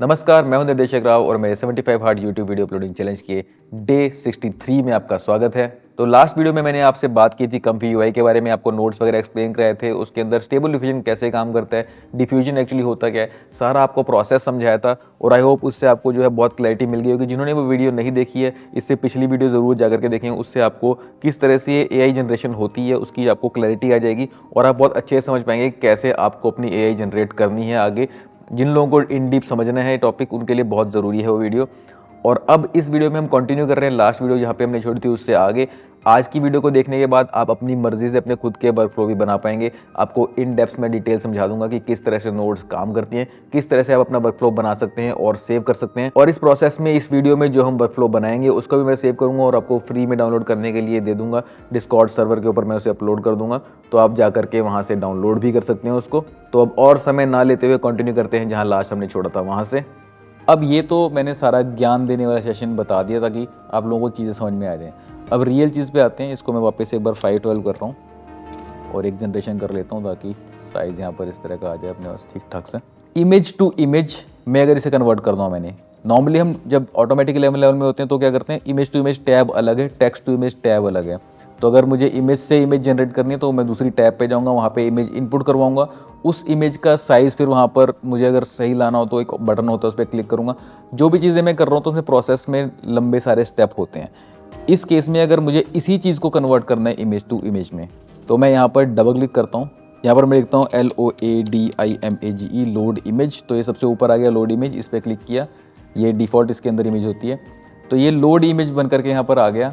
नमस्कार, मैं हूं निर्देशक राव और मेरे 75 hard YouTube video uploading challenge के डे 63 में आपका स्वागत है। तो लास्ट वीडियो में मैंने आपसे बात की थी कम्फी यूआई के बारे में, आपको नोट्स वगैरह एक्सप्लेन कराए थे। उसके अंदर स्टेबल डिफ्यूजन कैसे काम करता है, डिफ्यूजन एक्चुअली होता क्या है, सारा आपको प्रोसेस समझाया था और आई होप उससे आपको जो है बहुत क्लैरिटी मिल गई होगी। जिन्होंने वो वीडियो नहीं देखी है, इससे पिछली वीडियो ज़रूर जाकर के देखें, उससे आपको किस तरह से ये एआई जनरेशन होती है उसकी आपको क्लैरिटी आ जाएगी और आप बहुत अच्छे से समझ पाएंगे कैसे आपको अपनी एआई जनरेट करनी है आगे। जिन लोगों को इन डीप समझना है टॉपिक, उनके लिए बहुत ज़रूरी है वो वीडियो। और अब इस वीडियो में हम कंटिन्यू कर रहे हैं लास्ट वीडियो जहाँ पे हमने छोड़ी थी उससे आगे। आज की वीडियो को देखने के बाद आप अपनी मर्जी से अपने खुद के वर्कफ्लो भी बना पाएंगे। आपको इन डेप्थ में डिटेल समझा दूंगा कि किस तरह से नोट्स काम करती हैं, किस तरह से आप अपना वर्कफ्लो बना सकते हैं और सेव कर सकते हैं। और इस प्रोसेस में, इस वीडियो में जो हम वर्कफ्लो बनाएंगे उसको भी मैं सेव करूंगा और आपको फ्री में डाउनलोड करने के लिए दे दूंगा। डिस्कॉर्ड सर्वर के ऊपर मैं उसे अपलोड कर दूंगा, तो आप जा करके वहाँ से डाउनलोड भी कर सकते हैं उसको। तो अब और समय ना लेते हुए कंटिन्यू करते हैं जहाँ लास्ट हमने छोड़ा था वहाँ से। अब ये तो मैंने सारा ज्ञान देने वाला सेशन बता दिया ताकि आप लोगों को चीज़ें समझ में आ जाएं। अब रियल चीज़ पे आते हैं। इसको मैं वापस एक बार 512 कर रहा हूँ और एक जनरेशन कर लेता हूँ ताकि साइज़ यहाँ पर इस तरह का आ जाए अपने पास ठीक ठाक से। इमेज टू इमेज में अगर इसे कन्वर्ट कर दूँ मैंने, नॉर्मली हम जब ऑटोमेटिक लेवल में होते हैं तो क्या करते हैं, इमेज टू इमेज टैब अलग है, टेक्स्ट टू इमेज टैब अलग है। तो अगर मुझे इमेज से इमेज जनरेट करनी है तो मैं दूसरी टैब पे जाऊंगा, वहाँ पे इमेज इनपुट करवाऊंगा। उस इमेज का साइज़ फिर वहाँ पर मुझे अगर सही लाना हो तो एक बटन होता है, उस पर क्लिक करूँगा। जो भी चीज़ें मैं कर रहा हूँ तो उसमें प्रोसेस में लंबे सारे स्टेप होते हैं। इस केस में अगर मुझे इसी चीज़ को कन्वर्ट करना है इमेज टू इमेज में, तो मैं यहाँ पर डबल क्लिक करता हूँ। यहाँ पर मैं लिखता हूँ LOADIMAGE लोड इमेज। तो ये सबसे ऊपर आ गया लोड इमेज, इस पर क्लिक किया। ये डिफ़ॉल्ट इसके अंदर इमेज होती है, तो ये लोड इमेज बन करके यहाँ पर आ गया।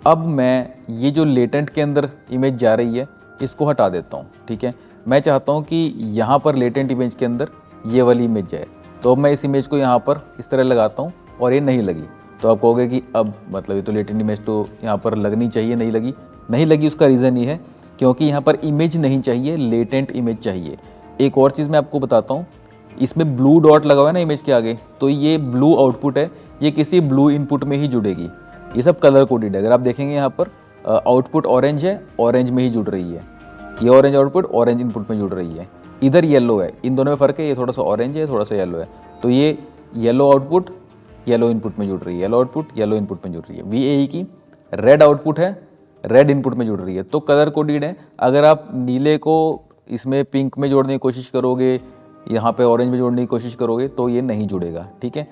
अब मैं ये जो लेटेंट के अंदर इमेज जा रही है इसको हटा देता हूँ। ठीक है, मैं चाहता हूँ कि यहाँ पर लेटेंट इमेज के अंदर ये वाली इमेज जाए। तो अब मैं इस इमेज को यहाँ पर इस तरह लगाता हूँ और ये नहीं लगी। तो आप कहोगे कि अब मतलब ये तो लेटेंट इमेज तो यहाँ पर लगनी चाहिए, नहीं लगी। उसका रीज़न ये है क्योंकि यहाँ पर इमेज नहीं चाहिए, लेटेंट इमेज चाहिए। एक और चीज़ मैं आपको बताता हूँ, इसमें ब्लू डॉट लगा हुआ है ना इमेज के आगे, तो ये ब्लू आउटपुट है, ये किसी ब्लू इनपुट में ही जुड़ेगी। ये सब कलर कोडेड है। अगर आप देखेंगे यहाँ पर आउटपुट ऑरेंज है, ऑरेंज में ही जुड़ रही है। ये ऑरेंज आउटपुट ऑरेंज इनपुट में जुड़ रही है। इधर येलो है, इन दोनों में फ़र्क है, ये थोड़ा सा ऑरेंज है, थोड़ा सा येलो है। तो ये येलो आउटपुट येलो इनपुट में जुड़ रही है, येलो आउटपुट येलो इनपुट में जुड़ रही है। VAE की रेड आउटपुट है, रेड इनपुट में जुड़ रही है। तो कलर कोडेड है। अगर आप नीले को इसमें पिंक में जोड़ने की कोशिश करोगे, यहाँ पे ऑरेंज में जोड़ने की कोशिश करोगे तो ये नहीं जुड़ेगा। ठीक है,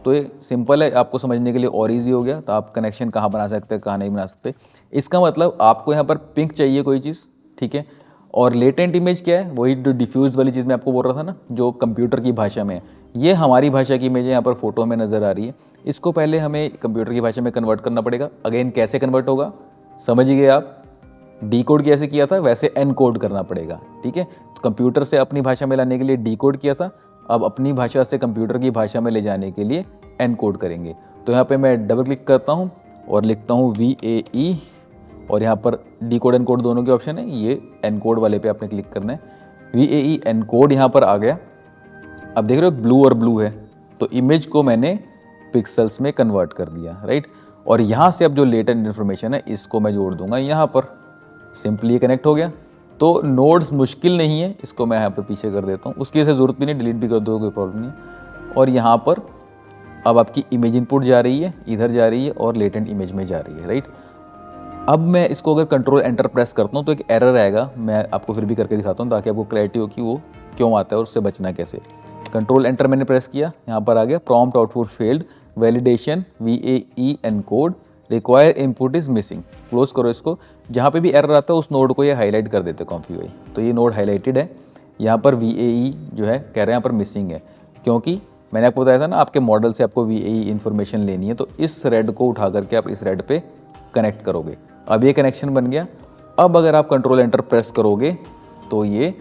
तो ये सिंपल है, आपको समझने के लिए और इजी हो गया। तो आप कनेक्शन कहाँ बना सकते हैं, कहाँ नहीं बना सकते। इसका मतलब आपको यहाँ पर पिंक चाहिए कोई चीज़, ठीक है। और लेटेंट इमेज क्या है, वही जो डिफ्यूज वाली चीज़ मैं आपको बोल रहा था ना, जो कंप्यूटर की भाषा में है। ये हमारी भाषा की इमेज है, यहाँ पर फोटो में नज़र आ रही है। इसको पहले हमें कंप्यूटर की भाषा में कन्वर्ट करना पड़ेगा। अगेन कैसे कन्वर्ट होगा समझ ही गए आप। डीकोड कैसे किया था वैसे एनकोड करना पड़ेगा। ठीक है, तो कंप्यूटर से अपनी भाषा में लाने के लिए डीकोड किया था, अब अपनी भाषा से कंप्यूटर की भाषा में ले जाने के लिए एनकोड करेंगे। तो यहाँ पे मैं डबल क्लिक करता हूँ और लिखता हूँ VAE, और यहाँ पर डीकोड एनकोड दोनों के ऑप्शन है। ये एनकोड वाले पे आपने क्लिक करना है। VAE एनकोड यहाँ पर आ गया। अब देख रहे हो ब्लू और ब्लू है, तो इमेज को मैंने पिक्सल्स में कन्वर्ट कर दिया, राइट। और यहाँ से अब जो लेटेंट इन्फॉर्मेशन है इसको मैं जोड़ दूंगा यहाँ पर। सिंपली कनेक्ट हो गया। तो नोड्स मुश्किल नहीं है, इसको मैं यहाँ पर पीछे कर देता हूँ। उसकी वजह से ज़रूरत भी नहीं, डिलीट भी कर दो, कोई प्रॉब्लम नहीं है। और यहाँ पर अब आपकी इमेज इनपुट जा रही है, इधर जा रही है और लेटेंट इमेज में जा रही है, राइट। अब मैं इसको अगर कंट्रोल एंटर प्रेस करता हूँ तो एक एरर आएगा। मैं आपको फिर भी करके दिखाता हूँ ताकि आपको क्लैरिटी हो कि वो क्यों आता है और उससे बचना कैसे। कंट्रोल एंटर मैंने प्रेस किया, यहाँ पर आ गया prompt output failed, validation VAE encode, require input is missing. Close करो इसको। जहाँ पे भी एरर आता है उस नोड को ये हाईलाइट कर देते कॉम्फी यूआई। तो ये नोड हाईलाइटेड है। यहाँ पर VAE जो है कह रहे हैं यहाँ पर मिसिंग है, क्योंकि मैंने आपको बताया था ना आपके मॉडल से आपको VAE इन्फॉर्मेशन लेनी है। तो इस रेड को उठा करके आप इस रेड पे कनेक्ट करोगे। अब ये कनेक्शन बन गया। अब अगर आप कंट्रोल एंटर प्रेस करोगे तो ये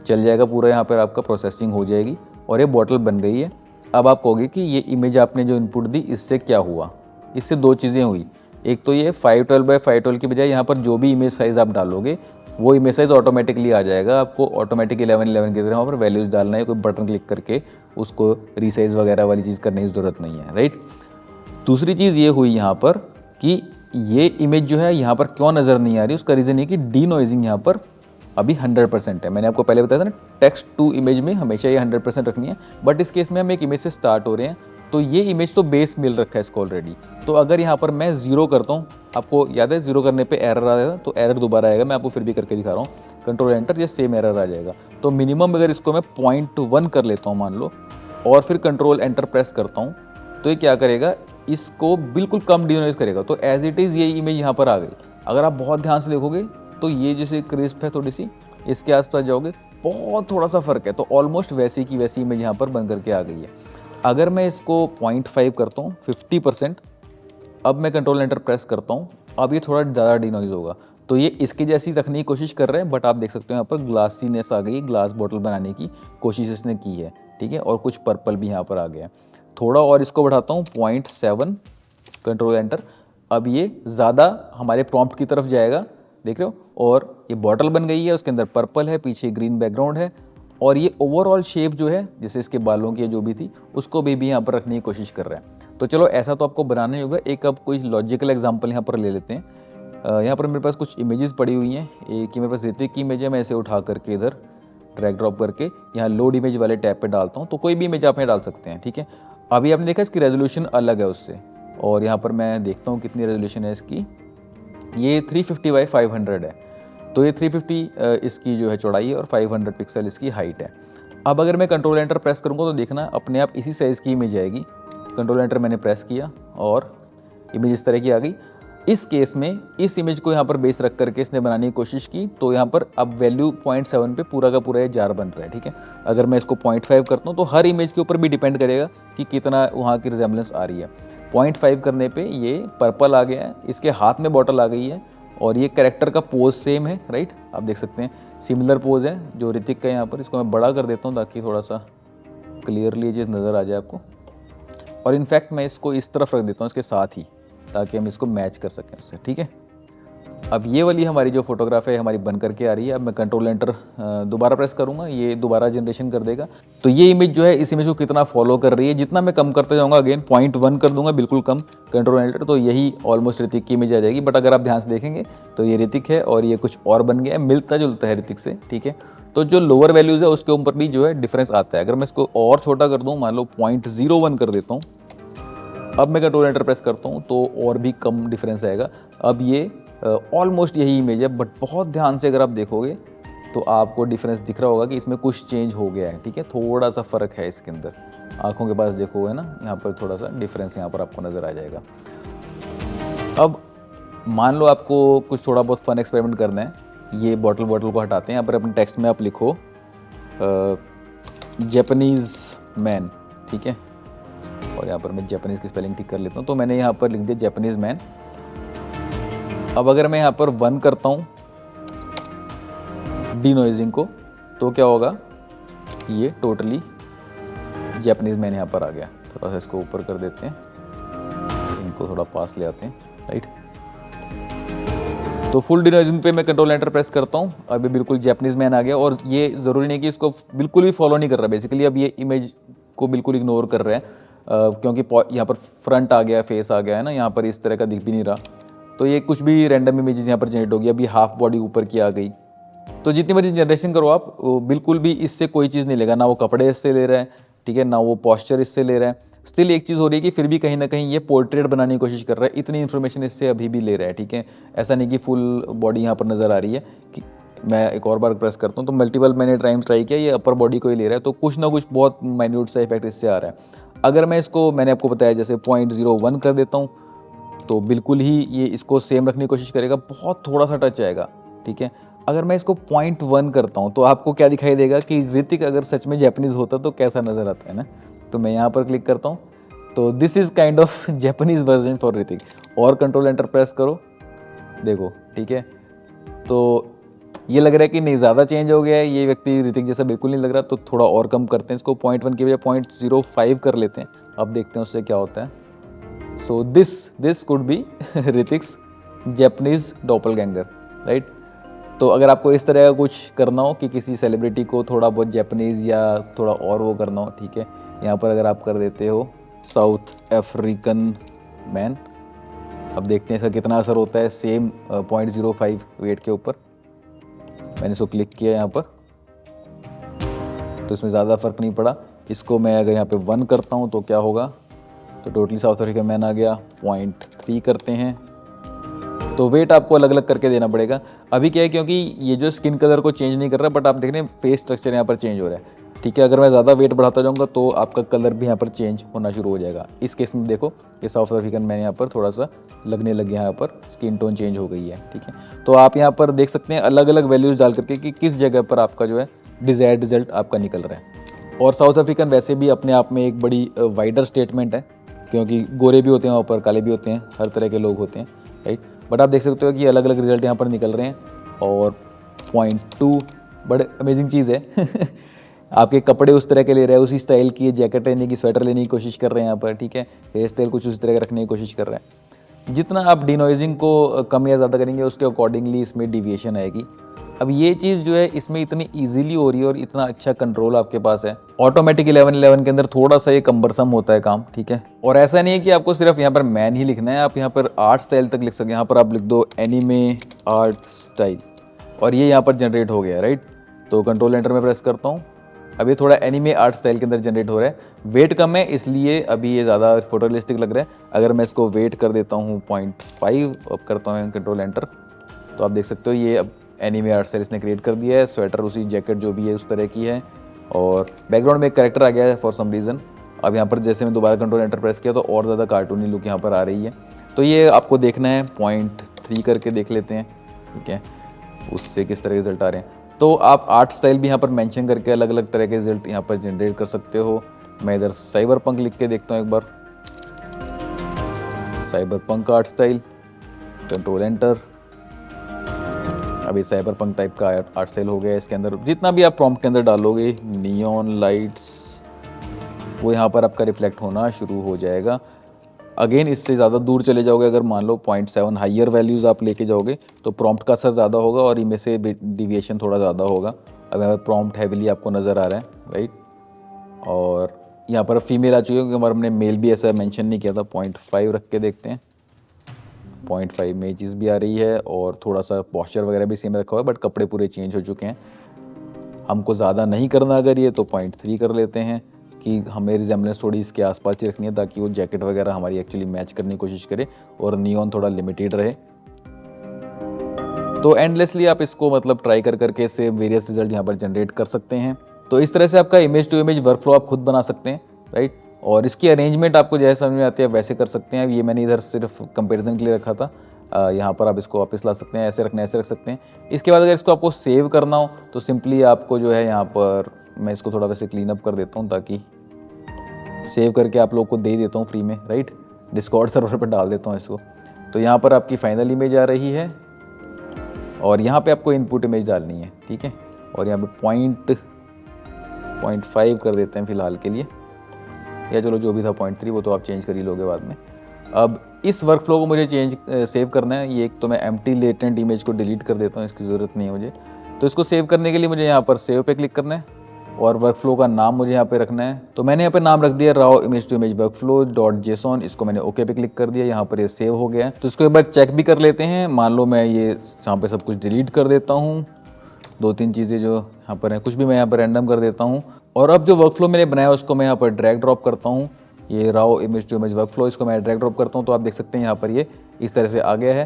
चल जाएगा पूरा, यहाँ पर आपका प्रोसेसिंग हो जाएगी और ये बॉटल बन गई है। अब आप कहोगे कि ये इमेज आपने जो इनपुट दी इससे क्या हुआ। इससे दो चीज़ें हुई। एक तो ये 512x512 की बजाय यहाँ पर जो भी इमेज साइज़ आप डालोगे वो इमेज साइज़ ऑटोमेटिकली आ जाएगा। आपको ऑटोमेटिक 1111 की तरह वहाँ पर वैल्यूज़ डालना है, कोई बटन क्लिक करके उसको रीसाइज़ वगैरह वाली चीज़ करने की ज़रूरत नहीं है, राइट। दूसरी चीज़ ये हुई यहाँ पर कि ये इमेज जो है यहाँ पर क्यों नज़र नहीं आ रही, उसका रीज़न ये कि डी नॉइजिंग यहाँ पर अभी 100% है। मैंने आपको पहले बताया था ना, टेक्स्ट टू इमेज में हमेशा ये 100% रखनी है, बट इस केस में हम एक इमेज से स्टार्ट हो रहे हैं, तो ये इमेज तो बेस मिल रखा है इसको ऑलरेडी। तो अगर यहाँ पर मैं 0 करता हूँ, आपको याद है 0 करने पे एरर आ जाएगा, तो एरर दोबारा आएगा, मैं आपको फिर भी करके दिखा रहा हूँ, कंट्रोल एंटर, ये सेम एरर आ जाएगा। तो मिनिमम अगर इसको मैं 0.1 कर लेता हूँ मान लो, और फिर कंट्रोल एंटर प्रेस करता हूँ, तो ये क्या करेगा, इसको बिल्कुल कम डिनोइज करेगा। तो एज इट इज़ ये इमेज यहाँ पर आ गई। अगर आप बहुत ध्यान से देखोगे तो ये जैसे क्रिस्प है थोड़ी सी, इसके आसपास जाओगे बहुत थोड़ा सा फ़र्क है, तो ऑलमोस्ट वैसी की वैसी इमेज यहाँ पर बन करके आ गई है। अगर मैं इसको 0.5 करता हूँ 50%, अब मैं कंट्रोल एंटर प्रेस करता हूँ, अब ये थोड़ा ज़्यादा डिनोइज होगा। तो ये इसके जैसी रखने की कोशिश कर रहे हैं, बट आप देख सकते हो यहाँ पर ग्लासीनेस आ गई, ग्लास बॉटल बनाने की कोशिश इसने की है, ठीक है। और कुछ पर्पल भी यहाँ पर आ गया। थोड़ा और इसको बढ़ाता हूँ 0.7, कंट्रोल एंटर, अब ये ज़्यादा हमारे प्रॉम्प्ट की तरफ जाएगा, देख रहे हो। और ये बॉटल बन गई है, उसके अंदर पर्पल है, पीछे ग्रीन बैकग्राउंड है, और ये ओवरऑल शेप जो है जैसे इसके बालों की जो भी थी उसको भी यहाँ पर रखने की कोशिश कर रहा है। तो चलो ऐसा तो आपको बनाना ही होगा। एक अब कोई लॉजिकल एग्जांपल यहाँ पर ले लेते हैं। यहाँ पर मेरे पास कुछ इमेजेस पड़ी हुई हैं। एक ही मेरे पास ऋतिक की इमेज है, मैं इसे उठा करके इधर ड्रैग ड्रॉप करके यहाँ लोड इमेज वाले टैब पे डालता हूँ, तो कोई भी इमेज आप यहाँ डाल सकते हैं, ठीक है। अभी आपने देखा इसकी रेजोल्यूशन अलग है उससे, और यहाँ पर मैं देखता हूँ कितनी रेजोल्यूशन है इसकी, ये 350x500 है। तो ये 350 इसकी जो है चौड़ाई है और 500 पिक्सल इसकी हाइट है। अब अगर मैं कंट्रोल एंटर प्रेस करूँगा तो देखना अपने आप इसी साइज़ की इमेज आएगी। कंट्रोल एंटर मैंने प्रेस किया और इमेज इस तरह की आ गई। इस केस में इस इमेज को यहाँ पर बेस रख करके इसने बनाने की कोशिश की, तो यहाँ पर अब वैल्यू 0.7 पे पूरा का पूरा ये जार बन रहा है, ठीक है। अगर मैं इसको 0.5 करता हूँ तो हर इमेज के ऊपर भी डिपेंड करेगा कि कितना वहाँ की रिजेम्बलेंस आ रही है। 0.5 करने पे ये पर्पल आ गया है, इसके हाथ में बॉटल आ गई है, और ये कैरेक्टर का पोज सेम है, राइट। आप देख सकते हैं सिमिलर पोज है जो ऋतिक का यहाँ पर। इसको मैं बड़ा कर देता हूँ ताकि थोड़ा सा क्लियरली ये चीज़ नज़र आ जाए आपको। और इनफैक्ट मैं इसको इस तरफ रख देता हूँ इसके साथ ही, ताकि हम इसको मैच कर सकें उससे, ठीक है। अब ये वाली हमारी जो फोटोग्राफ है हमारी बन करके आ रही है। अब मैं कंट्रोल एंटर दोबारा प्रेस करूँगा, ये दोबारा जनरेशन कर देगा। तो ये इमेज जो है इस इमेज को कितना फॉलो कर रही है, जितना मैं कम करते जाऊँगा, अगेन 0.1 कर दूंगा बिल्कुल कम, कंट्रोल एंटर, तो यही ऑलमोस्ट ऋतिक की इमेज आ जाएगी। बट अगर आप ध्यान से देखेंगे तो ये ऋतिक है और ये कुछ और बन गया है, मिलता जुलता है ऋतिक से, ठीक है। तो जो लोअर वैल्यूज़ है उसके ऊपर भी जो है डिफरेंस आता है। अगर मैं इसको और छोटा कर दूँ, मान लो 0.01 कर देता हूँ, अब मैं कंट्रोल एंटर प्रेस करता हूँ तो और भी कम डिफरेंस आएगा। अब ये ऑलमोस्ट यही इमेज है, बट बहुत ध्यान से अगर आप देखोगे तो आपको डिफरेंस दिख रहा होगा कि इसमें कुछ चेंज हो गया है, ठीक है। थोड़ा सा फ़र्क है इसके अंदर, आंखों के पास देखो है ना, यहाँ पर थोड़ा सा डिफरेंस यहाँ पर आपको नज़र आ जाएगा। अब मान लो आपको कुछ थोड़ा बहुत फन एक्सपेरिमेंट करना है, ये बॉटल को हटाते हैं। यहाँ पर अपने टेक्स्ट में आप लिखो जापानीज़ मैन, ठीक है। और यहाँ पर मैं जापानीज़ की स्पेलिंग ठीक कर लेता हूँ, तो मैंने यहाँ पर लिख दिया जापानीज़ मैन। अब अगर मैं यहाँ पर 1 करता हूँ डीनोइजिंग को, तो क्या होगा, ये टोटली जापानीज़ मैन यहाँ पर आ गया। थोड़ा सा इसको ऊपर कर देते हैं, इनको थोड़ा पास ले आते हैं, राइट। तो फुल डीनोइजिंग पे मैं कंट्रोल एंटर प्रेस करता हूँ, अभी बिल्कुल जापानीज़ मैन आ गया। और ये ज़रूरी नहीं कि इसको बिल्कुल भी फॉलो नहीं कर रहा, बेसिकली अब ये इमेज को बिल्कुल इग्नोर कर रहा है, क्योंकि यहाँ पर फ्रंट आ गया, फेस आ गया है ना, यहाँ पर इस तरह का दिख भी नहीं रहा। तो ये कुछ भी रैंडम इमेजेस यहाँ पर जनरेट होगी। अभी हाफ बॉडी ऊपर की आ गई। तो जितनी मर्जी जनरेशन करो आप, बिल्कुल भी इससे कोई चीज़ नहीं लेगा, ना वो कपड़े इससे ले रहा है, ठीक है, ना वो पॉस्चर इससे ले रहा है। स्टिल एक चीज़ हो रही है कि फिर भी कहीं ना कहीं ये पोर्ट्रेट बनाने की कोशिश कर रहा है, इतनी इन्फॉर्मेशन इससे अभी भी ले रहा है, ठीक है। ऐसा नहीं कि फुल बॉडी यहाँ पर नज़र आ रही है। कि मैं एक और बार प्रेस करता हूँ तो मल्टीपल मैंने टाइम्स ट्राई किया, ये अपर बॉडी को ही ले रहा है, तो कुछ ना कुछ बहुत माइन्यूट सा इफेक्ट इससे आ रहा है। अगर मैं इसको, मैंने आपको बताया जैसे 0.01 कर देता हूँ, तो बिल्कुल ही ये इसको सेम रखने की कोशिश करेगा, बहुत थोड़ा सा टच आएगा, ठीक है। अगर मैं इसको 0.1 करता हूँ तो आपको क्या दिखाई देगा कि ऋतिक अगर सच में जापानीज़ होता तो कैसा नज़र आता है ना। तो मैं यहाँ पर क्लिक करता हूँ, तो this is kind of Japanese version for Hrithik. और कंट्रोल एंटर प्रेस करो, देखो, ठीक है। तो ये लग रहा है कि नहीं, ज़्यादा चेंज हो गया है, ये व्यक्ति ऋतिक जैसा बिल्कुल नहीं लग रहा, तो थोड़ा और कम करते हैं इसको, 0.1 की बजाय 0.05 कर लेते हैं। अब देखते हैं उससे क्या होता है। So this could be Hrithik's Japanese doppelganger, right. तो अगर आपको इस तरह का कुछ करना हो कि किसी सेलिब्रिटी को थोड़ा बहुत जापानीज़ या थोड़ा और वो करना हो, ठीक है, यहाँ पर अगर आप कर देते हो साउथ अफ्रीकन मैन, अब देखते हैं इसका कितना असर होता है सेम 0.05 वेट के ऊपर। मैंने इसको क्लिक किया यहाँ पर, तो इसमें ज़्यादा फ़र्क नहीं पड़ा। इसको मैं अगर यहाँ पे 1 करता हूँ तो क्या होगा, तो टोटली साउथ अफ्रीका मैन आ गया। 0.3 करते हैं, तो वेट आपको अलग अलग करके देना पड़ेगा। अभी क्या है, क्योंकि ये जो स्किन कलर को चेंज नहीं कर रहा, बट आप देख रहे हैं फेस स्ट्रक्चर यहाँ पर चेंज हो रहा है, ठीक है। अगर मैं ज़्यादा वेट बढ़ाता जाऊँगा तो आपका कलर भी यहाँ पर चेंज होना शुरू हो जाएगा। इस केस में देखो, ये साउथ अफ्रीकन मैन यहाँ पर थोड़ा सा लगने लग गया, यहाँ पर स्किन टोन चेंज हो गई है, ठीक है। तो आप यहाँ पर देख सकते हैं अलग अलग वैल्यूज़ डाल करके कि किस जगह पर आपका जो है डिज़ायर्ड रिजल्ट आपका निकल रहा है। और साउथ अफ्रीकन वैसे भी अपने आप में एक बड़ी वाइडर स्टेटमेंट है, क्योंकि गोरे भी होते हैं वहाँ पर, काले भी होते हैं, हर तरह के लोग होते हैं, राइट। बट आप देख सकते हो कि अलग अलग रिजल्ट यहाँ पर निकल रहे हैं। और 0.2 बड़े अमेजिंग चीज़ है आपके कपड़े उस तरह के ले रहे हैं, उसी स्टाइल की जैकेट लेने की, स्वेटर लेने की कोशिश कर रहे हैं यहाँ पर, ठीक है। हेयर स्टाइल कुछ उसी तरह का रखने की कोशिश कर रहे हैं। जितना आप डिनॉइजिंग को कम या ज़्यादा करेंगे उसके अकॉर्डिंगली इसमें डिविएशन आएगी। अब ये चीज़ जो है इसमें इतनी ईजिली हो रही है और इतना अच्छा कंट्रोल आपके पास है। ऑटोमेटिक 1111 के अंदर थोड़ा सा ये कम्बरसम होता है काम, ठीक है। और ऐसा नहीं है कि आपको सिर्फ यहाँ पर मैन ही लिखना है, आप यहाँ पर आर्ट स्टाइल तक लिख सकते हैं। यहाँ पर आप लिख दो एनीमे आर्ट स्टाइल, और ये यहाँ पर जनरेट हो गया, राइट। तो कंट्रोल एंटर में प्रेस करता हूँ, अभी थोड़ा एनीमे आर्ट स्टाइल के अंदर जनरेट हो रहा है। वेट कम है इसलिए अभी ये ज़्यादा फोटोरियलिस्टिक लग रहा है। अगर मैं इसको वेट कर देता हूँ 0.5, अब करता हूँ कंट्रोल एंटर, तो आप देख सकते हो ये अब एनीमे आर्ट स्टाइल इसने क्रिएट कर दिया है। स्वेटर उसी जैकेट जो भी है उस तरह की है, और बैकग्राउंड में एक कैरेक्टर आ गया है फॉर सम रीज़न। अब यहाँ पर जैसे मैं दोबारा कंट्रोल एंटर प्रेस किया तो और ज़्यादा कार्टूनी लुक यहाँ पर आ रही है। तो ये आपको देखना है, 0.3 करके देख लेते हैं, ठीक है, उससे किस तरह के रिजल्ट आ रहे हैं। तो आप आर्ट स्टाइल भी यहाँ पर मेंशन करके अलग अलग तरह के रिजल्ट यहाँ पर जनरेट कर सकते हो। मैं इधर साइबर पंक लिख के देखता हूँ एक बार, cyber punk art style, control enter. अभी साइबर पंक टाइप का आर्ट स्टाइल हो गया। इसके अंदर जितना भी आप प्रॉम्प्ट के अंदर डालोगे, नियॉन लाइट्स, वो यहाँ पर आपका रिफ्लेक्ट होना शुरू हो जाएगा। अगेन इससे ज़्यादा दूर चले जाओगे, अगर मान लो 0.7 हाइयर वैल्यूज़ आप लेके जाओगे तो प्रॉम्प्ट का असर ज़्यादा होगा और इनमें से डिविएशन थोड़ा ज़्यादा होगा। अब यहाँ पर प्रॉम्प्ट हैविली आपको नज़र आ रहा है, राइट। और यहाँ पर फीमेल आ चुकी है, क्योंकि हमने मेल भी ऐसा मेंशन नहीं किया था। 0.5 रख के देखते हैं, 0.5 में चीज़ भी आ रही है और थोड़ा सा पॉस्चर वगैरह भी सेम रखा हुआ है, बट कपड़े पूरे चेंज हो चुके हैं। हमको ज़्यादा नहीं करना अगर ये, तो 0.3 कर लेते हैं कि हमें रिजेम्बलेंस थोड़ी इसके आसपास ही रखनी है, ताकि वो जैकेट वगैरह हमारी एक्चुअली मैच करने की कोशिश करे और नियॉन थोड़ा लिमिटेड रहे। तो एंडलेसली आप इसको मतलब ट्राई कर करके इससे वेरियस रिजल्ट यहाँ पर जनरेट कर सकते हैं। तो इस तरह से आपका इमेज टू इमेज वर्कफ्लो आप खुद बना सकते हैं, राइट। और इसकी अरेंजमेंट आपको जैसे समझ में आती है वैसे कर सकते हैं। ये मैंने इधर सिर्फ कंपेरिजन के लिए रखा था, यहाँ पर आप इसको वापस ला सकते हैं, ऐसे रखना ऐसे रख सकते हैं। इसके बाद अगर इसको आपको सेव करना हो तो सिंपली आपको जो है यहाँ पर, मैं इसको थोड़ा वैसे क्लीन अप कर देता हूँ ताकि सेव करके आप लोग को दे देता हूँ फ्री में, राइट। डिस्कॉर्ड सर्वर पर डाल देता हूँ इसको। तो यहाँ पर आपकी फाइनल इमेज आ रही है और यहाँ पे आपको इनपुट इमेज डालनी है, ठीक है। और यहाँ पे 0.5 कर देते हैं फ़िलहाल के लिए, या चलो जो भी था 0.3 वो तो आप चेंज कर ही लोगे बाद में। अब इस वर्कफ्लो को मुझे सेव करना है। ये एक तो मैं एम्प्टी लेटेंट इमेज को डिलीट कर देता हूँ, इसकी ज़रूरत नहीं है मुझे। तो इसको सेव करने के लिए मुझे यहाँ पर सेव पे क्लिक करना है और वर्कफ्लो का नाम मुझे यहाँ पे रखना है। तो मैंने यहाँ पे नाम रख दिया raw image to image workflow .json। इसको मैंने ओके पे क्लिक कर दिया, यहाँ पर ये सेव हो गया है। तो इसको एक बार चेक भी कर लेते हैं। मान लो मैं ये यहाँ पे सब कुछ डिलीट कर देता हूँ, 2-3 चीज़ें जो यहाँ पर हैं, कुछ भी मैं यहाँ पर रैंडम कर देता हूँ। और अब जो वर्कफ्लो मैंने बनाया उसको मैं यहाँ पर ड्रैग ड्रॉप करता हूँ। ये raw image to image workflow, इसको मैं ड्रैग ड्रॉप करता हूँ तो आप देख सकते हैं यहाँ पर ये इस तरह से आ गया है।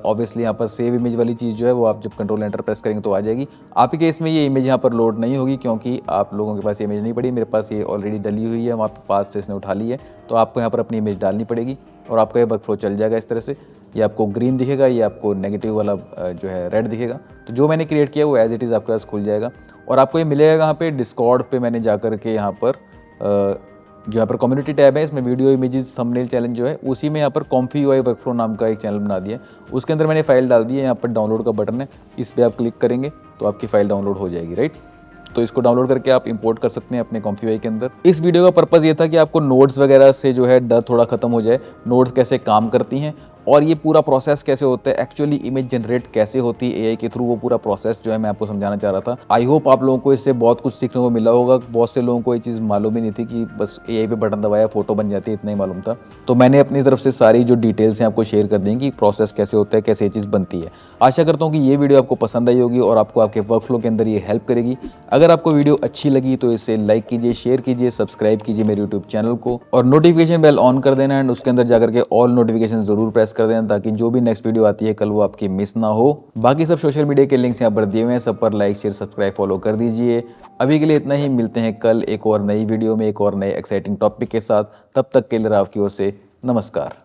ऑब्वियसली यहाँ पर सेव इमेज वाली चीज़ जो है वो आप जब कंट्रोल एंटर प्रेस करेंगे तो आ जाएगी। आपके केस में ये इमेज यहाँ पर लोड नहीं होगी क्योंकि आप लोगों के पास ये इमेज नहीं पड़ी। मेरे पास ये ऑलरेडी डली हुई है, वहाँ पास से इसने उठा ली है। तो आपको यहाँ पर अपनी इमेज डालनी पड़ेगी और आपका ये वर्कफ्लो चल जाएगा इस तरह से। ये आपको ग्रीन दिखेगा, ये आपको नेगेटिव वाला जो है रेड दिखेगा। तो जो मैंने क्रिएट किया वो एज इट इज़ आपके पास खुल जाएगा और आपको ये मिलेगा यहाँ पे डिस्कॉर्ड पे। मैंने जा कर के यहाँ पर जो यहाँ पर कम्युनिटी टैब है, इसमें वीडियो इमेजेस थंबनेल चैलेंज जो है उसी में यहाँ पर कॉम्फी यूआई वर्कफ्लो नाम का एक चैनल बना दिया है। उसके अंदर मैंने फाइल डाल दी है। यहाँ पर डाउनलोड का बटन है, इस पर आप क्लिक करेंगे तो आपकी फाइल डाउनलोड हो जाएगी, राइट। तो इसको डाउनलोड करके आप इंपोर्ट कर सकते हैं अपने कॉम्फी यूआई के अंदर। इस वीडियो का पर्पज़ ये था कि आपको नोड्स वगैरह से जो है डर थोड़ा खत्म हो जाए, नोड्स कैसे काम करती हैं और ये पूरा प्रोसेस कैसे होता है, एक्चुअली इमेज जनरेट कैसे होती है एआई के थ्रू, वो पूरा प्रोसेस जो है मैं आपको समझाना चाह रहा था। आई होप आप लोगों को इससे बहुत कुछ सीखने को मिला होगा। बहुत से लोगों को ये चीज़ मालूम ही नहीं थी कि बस एआई पे बटन दबाया फोटो बन जाती है, इतना ही मालूम था। तो मैंने अपनी तरफ से सारी जो डिटेल्स हैं आपको शेयर कर दी कि प्रोसेस कैसे होता है, कैसे ये चीज़ बनती है। आशा करता हूँ कि ये वीडियो आपको पसंद आई होगी और आपको आपके वर्क फ्लो के अंदर ये हेल्प करेगी। अगर आपको वीडियो अच्छी लगी तो इसे लाइक कीजिए, शेयर कीजिए, सब्सक्राइब कीजिए मेरे यूट्यूब चैनल को और नोटिफिकेशन बेल ऑन कर देना एंड उसके अंदर जाकर के ऑल नोटिफिकेशन जरूर प्रेस कर देना, ताकि जो भी नेक्स्ट वीडियो आती है कल वो आपकी मिस ना हो। बाकी सब सोशल मीडिया के लिंक्स यहाँ पर दिए हुए हैं, सब पर लाइक शेयर सब्सक्राइब फॉलो कर दीजिए। अभी के लिए इतना ही, मिलते हैं कल एक और नई वीडियो में एक और नए एक्साइटिंग टॉपिक के साथ। तब तक के लिए आपकी ओर से नमस्कार।